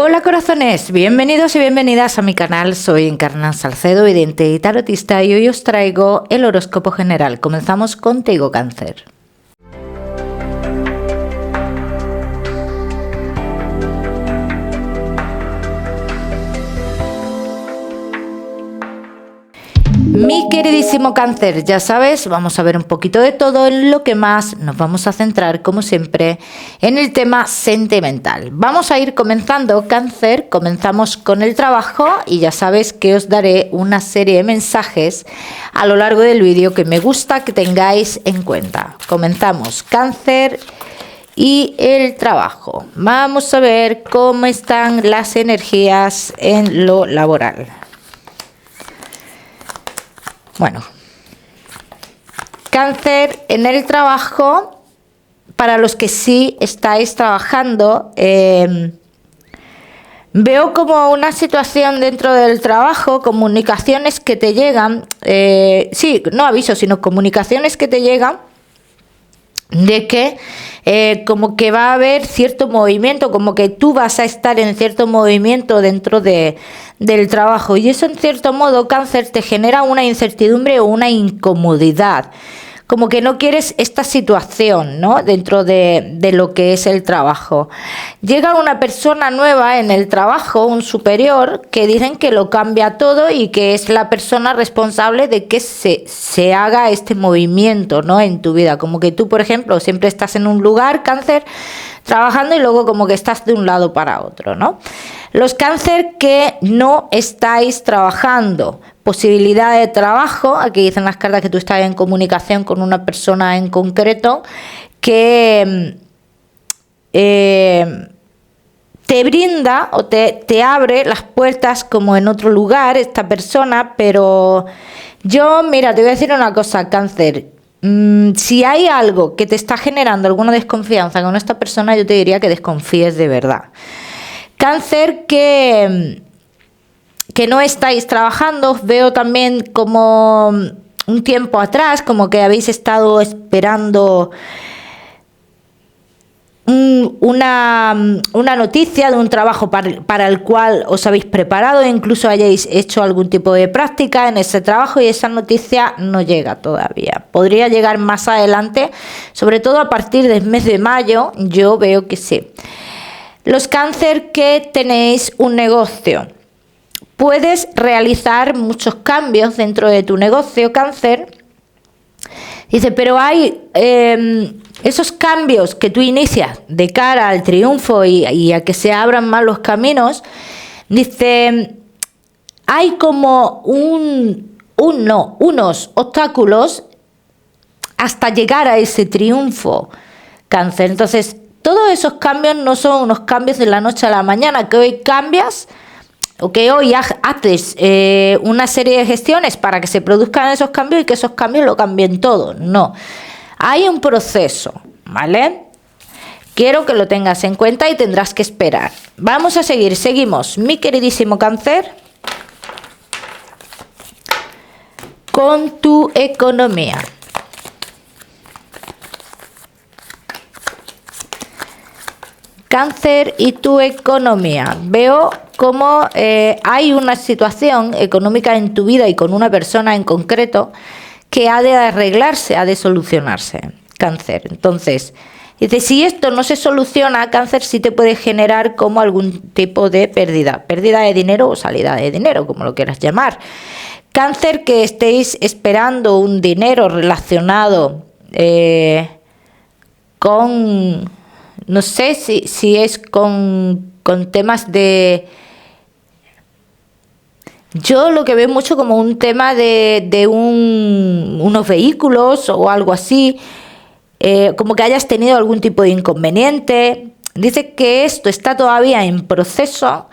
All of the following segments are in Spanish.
Hola corazones, bienvenidos y bienvenidas a mi canal. Soy Encarna Salcedo, vidente y tarotista, y hoy os traigo el horóscopo general. Comenzamos contigo, Cáncer. Mi queridísimo Cáncer, ya sabes, vamos a ver un poquito de todo. En lo que más nos vamos a centrar, como siempre, en el tema sentimental. Vamos a ir comenzando, Cáncer. Comenzamos con el trabajo y ya sabes que os daré una serie de mensajes a lo largo del vídeo que me gusta que tengáis en cuenta. Comenzamos, Cáncer, y el trabajo. Vamos a ver cómo están las energías en lo laboral. Bueno, Cáncer, en el trabajo, para los que sí estáis trabajando, veo como una situación dentro del trabajo, comunicaciones que te llegan, sí, no avisos, sino comunicaciones que te llegan, de que como que va a haber cierto movimiento, como que tú vas a estar en cierto movimiento dentro del trabajo, y eso en cierto modo, Cáncer, te genera una incertidumbre o una incomodidad, como que no quieres esta situación, ¿no? Dentro de lo que es el trabajo. Llega una persona nueva en el trabajo, un superior, que dicen que lo cambia todo y que es la persona responsable de que se haga este movimiento, ¿no? En tu vida. Como que tú, por ejemplo, siempre estás en un lugar, Cáncer, trabajando, y luego como que estás de un lado para otro, ¿no? Los Cáncer que no estáis trabajando, posibilidad de trabajo, aquí dicen las cartas que tú estás en comunicación con una persona en concreto que te brinda o te abre las puertas como en otro lugar esta persona, pero yo, mira, te voy a decir una cosa, Cáncer. Si hay algo que te está generando alguna desconfianza con esta persona, yo te diría que desconfíes de verdad. Cáncer que no estáis trabajando, os veo también como un tiempo atrás, como que habéis estado esperando una noticia de un trabajo para el cual os habéis preparado, incluso hayáis hecho algún tipo de práctica en ese trabajo, y esa noticia no llega todavía. Podría llegar más adelante, sobre todo a partir del mes de mayo, yo veo que sí. Los Cáncer que tenéis un negocio, puedes realizar muchos cambios dentro de tu negocio, Cáncer. Dice, pero hay esos cambios que tú inicias de cara al triunfo y a que se abran más los caminos. Dice, hay como unos obstáculos hasta llegar a ese triunfo, Cáncer. Entonces, todos esos cambios no son unos cambios de la noche a la mañana, que hoy cambias o que hoy haces una serie de gestiones para que se produzcan esos cambios y que esos cambios lo cambien todo. No, hay un proceso, ¿vale? Quiero que lo tengas en cuenta y tendrás que esperar. Vamos a seguimos, mi queridísimo Cáncer, con tu economía. Cáncer y tu economía. Veo cómo hay una situación económica en tu vida y con una persona en concreto que ha de arreglarse, ha de solucionarse, Cáncer. Entonces, dice, si esto no se soluciona, Cáncer, sí te puede generar como algún tipo de pérdida de dinero o salida de dinero, como lo quieras llamar. Cáncer que estéis esperando un dinero relacionado con... No sé si es con temas de... Yo lo que veo mucho como un tema de unos vehículos o algo así, como que hayas tenido algún tipo de inconveniente. Dice que esto está todavía en proceso,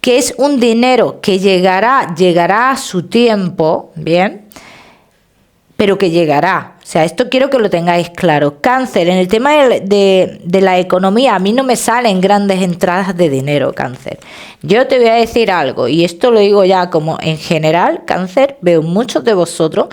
que es un dinero que llegará a su tiempo, ¿bien? Pero que llegará. O sea, esto quiero que lo tengáis claro. Cáncer, en el tema de la economía, a mí no me salen grandes entradas de dinero, Cáncer. Yo te voy a decir algo, y esto lo digo ya como en general, Cáncer, veo muchos de vosotros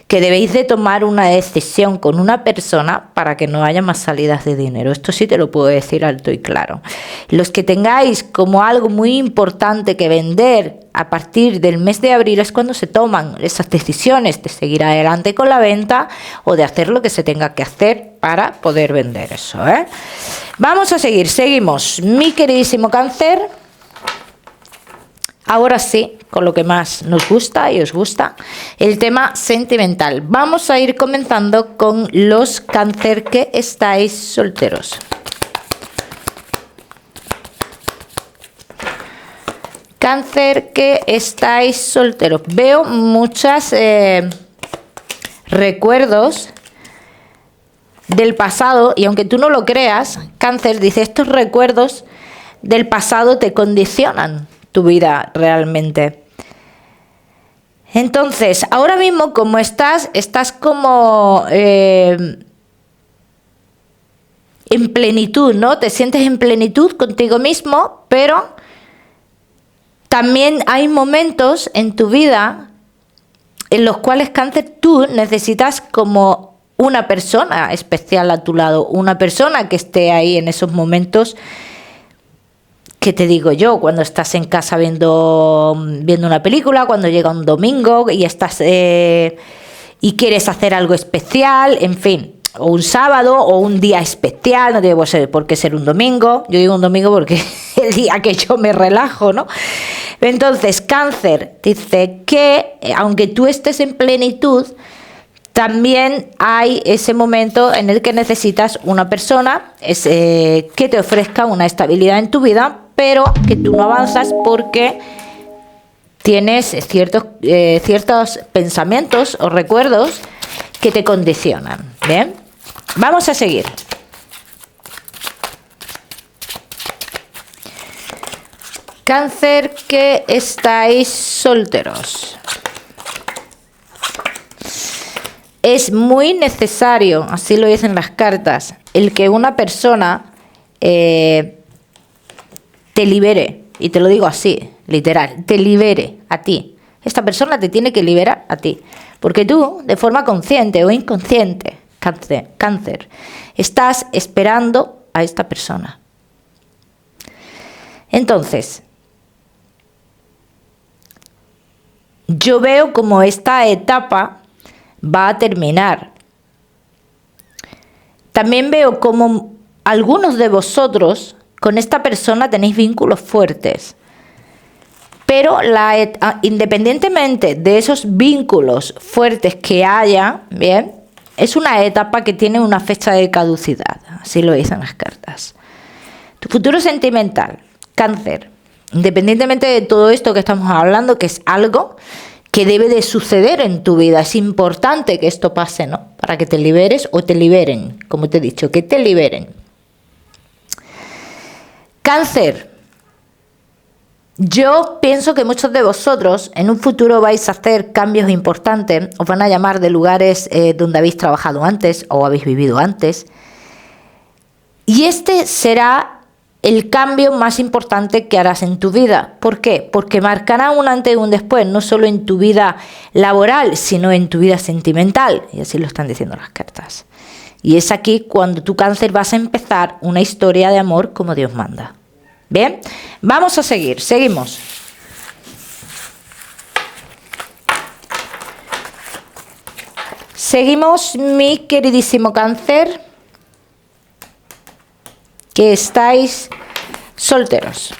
que debéis de tomar una decisión con una persona para que no haya más salidas de dinero. Esto sí te lo puedo decir alto y claro. Los que tengáis como algo muy importante que vender a partir del mes de abril es cuando se toman esas decisiones de seguir adelante con la venta o de hacer lo que se tenga que hacer para poder vender eso, ¿eh? Vamos a seguir, seguimos. Mi queridísimo Cáncer. Ahora sí, con lo que más nos gusta y os gusta, el tema sentimental. Vamos a ir comenzando con los Cáncer que estáis solteros. Cáncer que estáis solteros. Veo muchos recuerdos del pasado y aunque tú no lo creas, Cáncer dice, estos recuerdos del pasado te condicionan tu vida realmente. Entonces, ahora mismo como estás como en plenitud, ¿no? Te sientes en plenitud contigo mismo, pero también hay momentos en tu vida en los cuales, Cáncer, tú necesitas como una persona especial a tu lado, una persona que esté ahí en esos momentos. ¿Qué te digo yo? Cuando estás en casa viendo una película, cuando llega un domingo y estás y quieres hacer algo especial, en fin, o un sábado o un día especial, no tiene por qué ser un domingo. Yo digo un domingo porque es el día que yo me relajo, ¿no? Entonces, Cáncer dice que aunque tú estés en plenitud, también hay ese momento en el que necesitas una persona que te ofrezca una estabilidad en tu vida, pero que tú no avanzas porque tienes ciertos pensamientos o recuerdos que te condicionan. Bien, vamos a seguir. Cáncer que estáis solteros. Es muy necesario, así lo dicen las cartas, el que una persona te libere, y te lo digo así, literal, te libere a ti. Esta persona te tiene que liberar a ti, porque tú, de forma consciente o inconsciente, Cáncer, estás esperando a esta persona. Entonces, yo veo como esta etapa va a terminar. También veo como algunos de vosotros con esta persona tenéis vínculos fuertes, pero independientemente de esos vínculos fuertes que haya, bien, es una etapa que tiene una fecha de caducidad, así lo dicen las cartas. Tu futuro sentimental, Cáncer, independientemente de todo esto que estamos hablando, que es algo que debe de suceder en tu vida, es importante que esto pase, ¿no? Para que te liberes o te liberen, como te he dicho, que te liberen. Cáncer, yo pienso que muchos de vosotros en un futuro vais a hacer cambios importantes, os van a llamar de lugares donde habéis trabajado antes o habéis vivido antes, y este será el cambio más importante que harás en tu vida. ¿Por qué? Porque marcará un antes y un después, no solo en tu vida laboral, sino en tu vida sentimental, y así lo están diciendo las cartas. Y es aquí cuando tu, Cáncer, vas a empezar una historia de amor como Dios manda. Bien, vamos a seguir, seguimos. Seguimos, mi queridísimo Cáncer, que estáis solteros.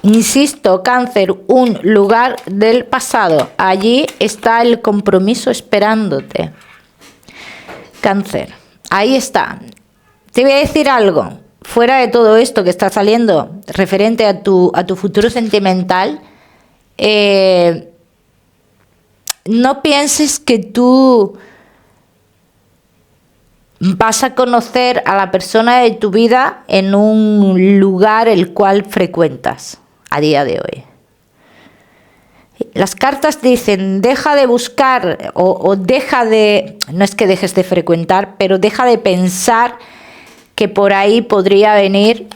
Insisto, Cáncer, un lugar del pasado. Allí está el compromiso esperándote. Cáncer, ahí está. Te voy a decir algo. Fuera de todo esto que está saliendo referente a tu futuro sentimental, no pienses que tú vas a conocer a la persona de tu vida en un lugar el cual frecuentas a día de hoy. Las cartas dicen, deja de buscar o deja de, no es que dejes de frecuentar, pero deja de pensar que por ahí podría venir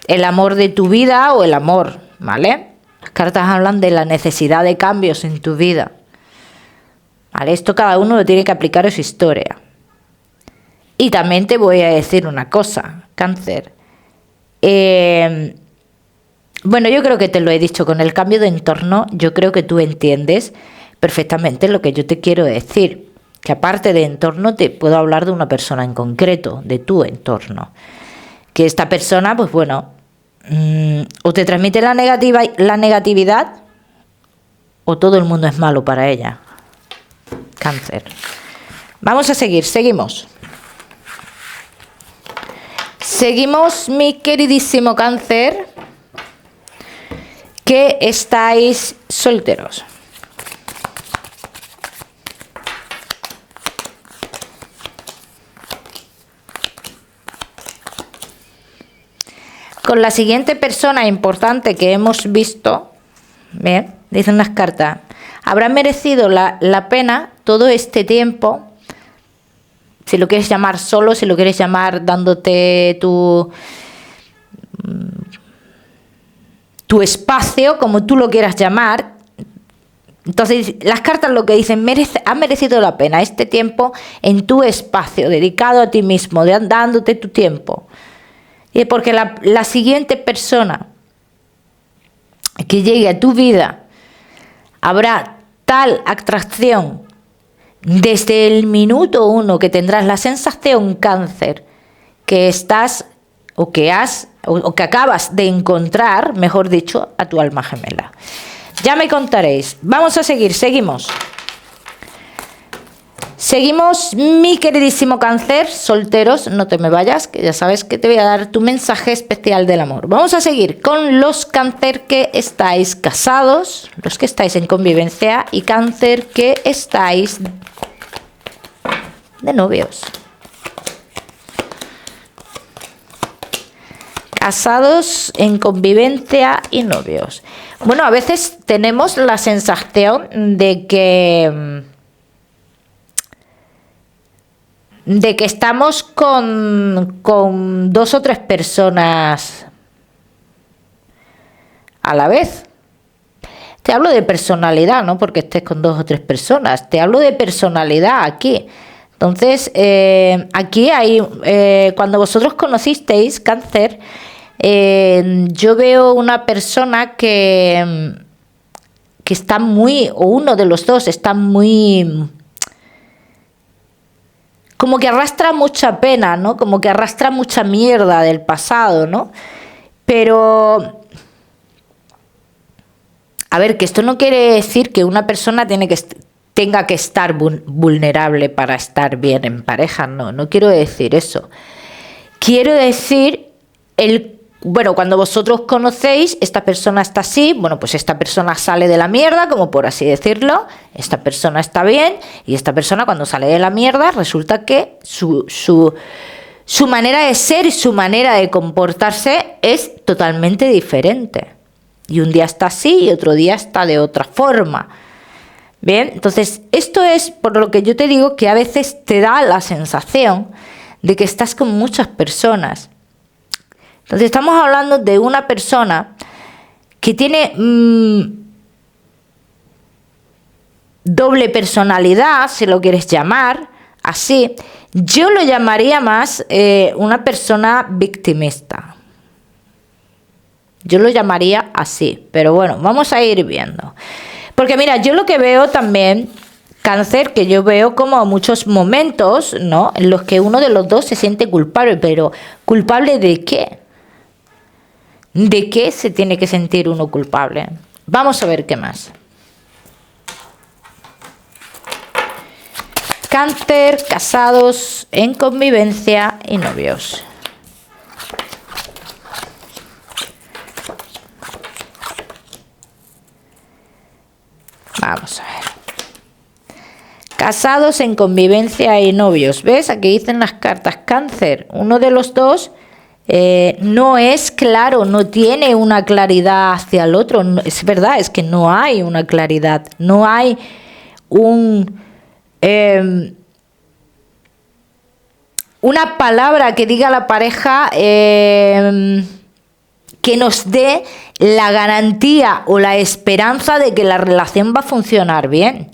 el amor de tu vida o el amor, ¿vale? Las cartas hablan de la necesidad de cambios en tu vida, ¿vale? Esto cada uno lo tiene que aplicar a su historia. Y también te voy a decir una cosa, Cáncer. Bueno, yo creo que te lo he dicho, con el cambio de entorno, yo creo que tú entiendes perfectamente lo que yo te quiero decir. Que aparte de entorno, te puedo hablar de una persona en concreto, de tu entorno. Que esta persona, pues bueno, o te transmite la negatividad, o todo el mundo es malo para ella. Cáncer. Vamos a seguir, seguimos. Seguimos, mi queridísimo Cáncer, que estáis solteros. Con la siguiente persona importante que hemos visto, ¿bien? Dicen las cartas, habrá merecido la pena todo este tiempo, si lo quieres llamar solo, si lo quieres llamar dándote tu espacio, como tú lo quieras llamar. Entonces, las cartas lo que dicen, ha merecido la pena este tiempo en tu espacio, dedicado a ti mismo, dándote tu tiempo. Y porque la siguiente persona que llegue a tu vida habrá tal atracción desde el minuto 1 que tendrás la sensación, Cáncer, que estás o que acabas de encontrar, mejor dicho, a tu alma gemela. Ya me contaréis. Vamos a seguir, seguimos. Seguimos, mi queridísimo Cáncer, solteros, no te me vayas, que ya sabes que te voy a dar tu mensaje especial del amor. Vamos a seguir con los Cáncer que estáis casados, los que estáis en convivencia, y Cáncer que estáis de novios. Casados, en convivencia y novios. Bueno, a veces tenemos la sensación de que estamos con 2 o 3 personas a la vez. Te hablo de personalidad, no porque estés con 2 o 3 personas, te hablo de personalidad aquí. Entonces, aquí hay, cuando vosotros conocisteis, Cáncer, yo veo una persona que está muy, o uno de los dos está muy, como que arrastra mucha pena, ¿no? Como que arrastra mucha mierda del pasado, ¿no? Pero, a ver, que esto no quiere decir que una persona tenga que estar vulnerable para estar bien en pareja, no quiero decir eso. Quiero decir, bueno, cuando vosotros conocéis, esta persona está así, bueno, pues esta persona sale de la mierda, como por así decirlo, esta persona está bien, y esta persona cuando sale de la mierda resulta que su manera de ser y su manera de comportarse es totalmente diferente. Y un día está así y otro día está de otra forma. Bien, entonces esto es por lo que yo te digo que a veces te da la sensación de que estás con muchas personas. Entonces estamos hablando de una persona que tiene doble personalidad, si lo quieres llamar así. Yo lo llamaría más una persona victimista. Yo lo llamaría así, pero bueno, vamos a ir viendo. Porque mira, yo lo que veo también, Cáncer, que yo veo como muchos momentos, ¿no?, en los que uno de los dos se siente culpable, pero ¿culpable de qué? ¿De qué se tiene que sentir uno culpable? Vamos a ver qué más. Cáncer, casados, en convivencia y novios. Vamos a ver. Casados, en convivencia y novios. ¿Ves? Aquí dicen las cartas. Cáncer, uno de los dos no es claro, no tiene una claridad hacia el otro. No, es verdad, es que no hay una claridad. No hay una palabra que diga a la pareja, que nos dé la garantía o la esperanza de que la relación va a funcionar bien.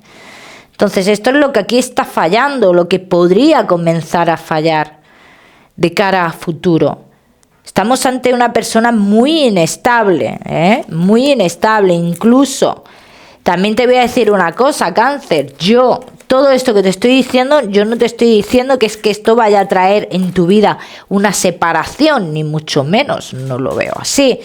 Entonces, esto es lo que aquí está fallando, lo que podría comenzar a fallar de cara a futuro. Estamos ante una persona muy inestable, muy inestable. Incluso, también te voy a decir una cosa, Cáncer, todo esto que te estoy diciendo, yo no te estoy diciendo que es que esto vaya a traer en tu vida una separación, ni mucho menos, no lo veo así.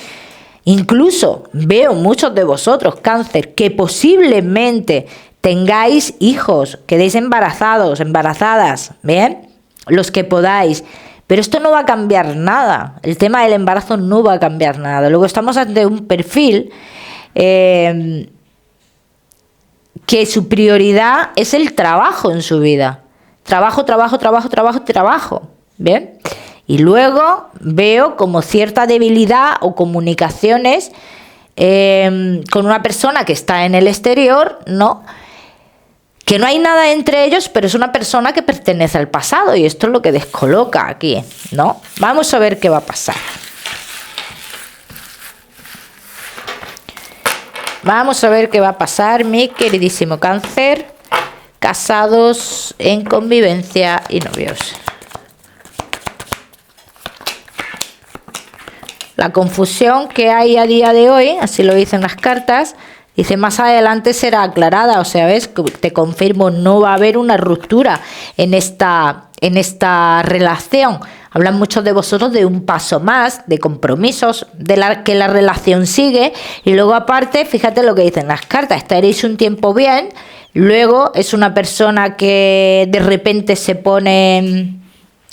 Incluso veo muchos de vosotros, Cáncer, que posiblemente tengáis hijos, quedéis embarazados, embarazadas, ¿bien? Los que podáis. Pero esto no va a cambiar nada. El tema del embarazo no va a cambiar nada. Luego estamos ante un perfil que su prioridad es el trabajo en su vida. Trabajo, trabajo, trabajo, trabajo, trabajo. ¿Bien? Y luego veo como cierta debilidad o comunicaciones con una persona que está en el exterior, ¿no? Que no hay nada entre ellos, pero es una persona que pertenece al pasado. Y esto es lo que descoloca aquí, ¿no? Vamos a ver qué va a pasar. Vamos a ver qué va a pasar, mi queridísimo Cáncer. Casados, en convivencia y novios. La confusión que hay a día de hoy, así lo dicen las cartas, dice más adelante será aclarada. O sea, ves, te confirmo, no va a haber una ruptura en esta relación. Hablan muchos de vosotros de un paso más, de compromisos, que la relación sigue. Y luego aparte, fíjate lo que dicen las cartas, estaréis un tiempo bien. Luego es una persona que de repente se pone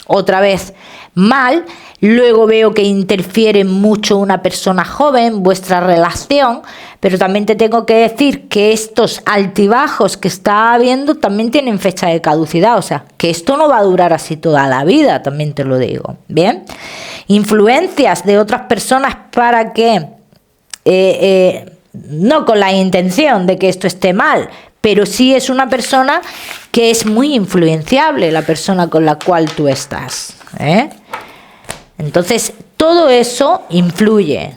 otra vez mal. Luego veo que interfiere mucho una persona joven, vuestra relación, pero también te tengo que decir que estos altibajos que está habiendo también tienen fecha de caducidad, o sea, que esto no va a durar así toda la vida, también te lo digo, ¿bien? Influencias de otras personas para que, no con la intención de que esto esté mal, pero sí es una persona que es muy influenciable, la persona con la cual tú estás, ¿eh? Entonces, todo eso influye.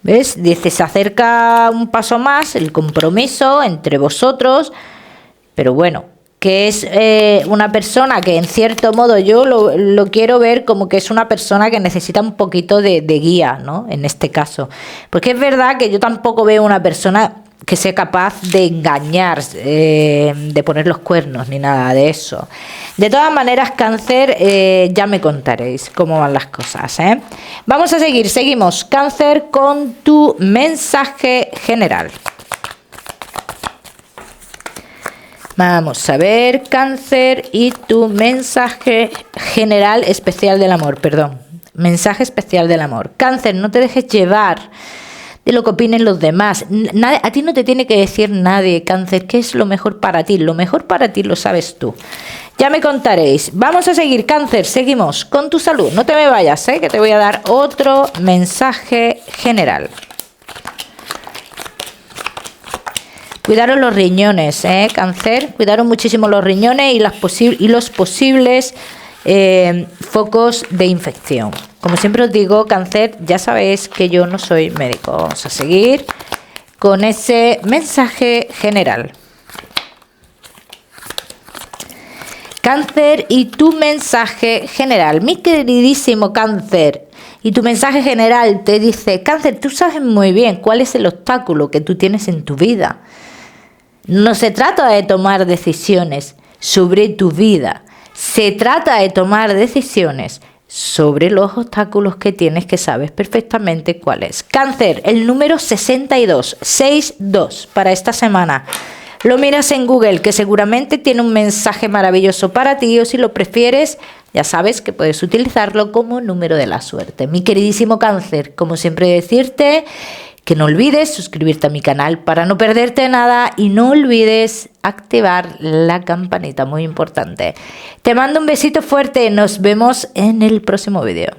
¿Ves? Dice, se acerca un paso más el compromiso entre vosotros, pero bueno, que es una persona que en cierto modo yo lo quiero ver como que es una persona que necesita un poquito de guía, ¿no? En este caso. Porque es verdad que yo tampoco veo una persona que sea capaz de engañar, de poner los cuernos, ni nada de eso. De todas maneras, Cáncer, ya me contaréis cómo van las cosas, ¿eh? Vamos a seguimos, Cáncer, con tu mensaje general. Vamos a ver, Cáncer, y tu mensaje general especial del amor, perdón. Mensaje especial del amor. Cáncer, no te dejes llevar de lo que opinen los demás. A ti no te tiene que decir nadie, Cáncer, qué es lo mejor para ti. Lo mejor para ti lo sabes tú. Ya me contaréis. Vamos a seguir, Cáncer, seguimos con tu salud. No te me vayas, que te voy a dar otro mensaje general. Cuidaros los riñones, Cáncer. Cuidaros muchísimo los riñones y los posibles focos de infección. Como siempre os digo, Cáncer, ya sabéis que yo no soy médico. Vamos a seguir con ese mensaje general. Cáncer, y tu mensaje general. Mi queridísimo Cáncer, y tu mensaje general te dice, Cáncer, tú sabes muy bien cuál es el obstáculo que tú tienes en tu vida. No se trata de tomar decisiones sobre tu vida. Se trata de tomar decisiones sobre los obstáculos que tienes, que sabes perfectamente cuál es. Cáncer, el número 62 para esta semana. Lo miras en Google, que seguramente tiene un mensaje maravilloso para ti, o si lo prefieres, ya sabes que puedes utilizarlo como número de la suerte. Mi queridísimo Cáncer, como siempre decirte que no olvides suscribirte a mi canal para no perderte nada y no olvides activar la campanita, muy importante. Te mando un besito fuerte, nos vemos en el próximo vídeo.